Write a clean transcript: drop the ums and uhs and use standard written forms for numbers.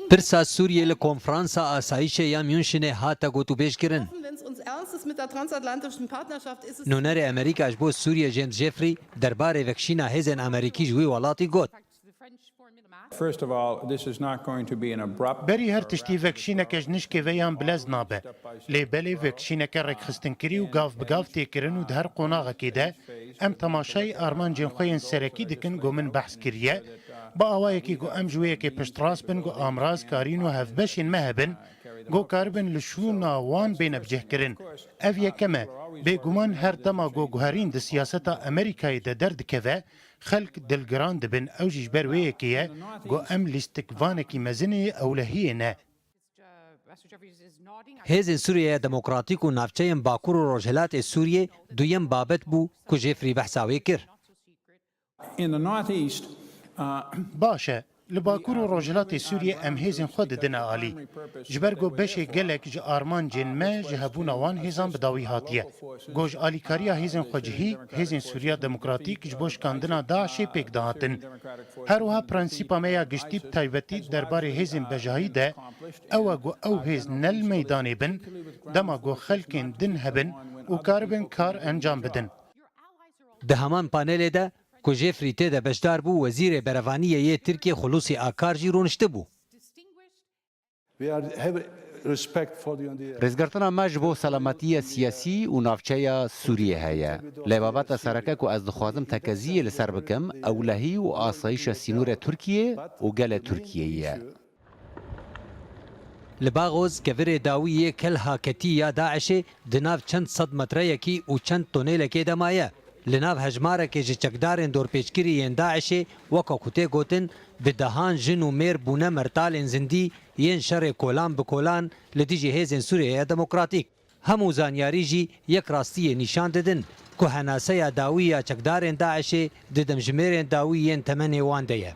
پرسا سوریه لکنفرانسا آسایش یا میونشنه هاتا گوتو بیش کرن. نونر امریکاش بو سوریه جیمز جفری درباره وکشینا هزن امریکی جوی ولاتی گوت. بری هر تشتی وکشینکش نشکه ویان بلز نابه. لیبلی وکشینک رکخستنکری و گاف بگاف تیکرن و در قناغه که ده ام تماشای آرمان جنخوین سرکی دکن گو من بحث کریه با آوائه که گو ام جویه که پشتراس بن گو آمراز کارین و هفبشین مهبن گو کاربن لشون وان بین بجه کرن. اویه کمه بگومان هر دما گو گوهرین ده سیاستا امریکای ده درد که خلق دلگران دبن اوجیش برویه که گو ام لیستکوانه کی مزنه اولهیه نه. هزن سوریه دموکراتیک و نافچهیم باکور و روجهلات سوریه دویم بابت بو که جفری بحثاوی کر. باشه لباکور و روجهلات سوریه ام هزن خود دنا عالی. جبرگو بشه گلک ج آرمان جن ما جهبون وان هزان بداوی هاتیه. گوش آلیکاریا هزن خوجهی هزن سوریه دموکراتیک جبوش کاندنا داعش پیک دهاتن. هروها پرنسیپا میا گشتیب تایبتی دربار هزن بجاهی ده او گو او هز نل میدانه بن دما گو خلکن دن هبن و کاربن کار انجام بدن. ده همان پانل ده که جفری تیده بشدار بو وزیر بروانیه یه ترکیه خلوصی آکار جی رونشته بو. رزگرتنا مج بو سلامتی سیاسی و نافچه سوریه هیا. لبابت سرکه که از دخوازم تکزیه لسر بکم اولهی و آسایش سینور ترکیه و گل ترکیه. لباغوز کفر داویه کل هاکتی یا داعشه دناف چند صد متره کی و چند تونیل که دمایه. لناف هجماره که چکدارن دور پیشگیری ین داعشه وکا کته گوتن به دهان جن و میر بونه مرتال زندی ین شر کولان بکولان لدیجی هزن سوریه دموکراتیک. همو زانیاری جی یک راستی نشان ددن که هناسه داویه چکدارن داعشه ددم جمیرن داویه تمنی وانده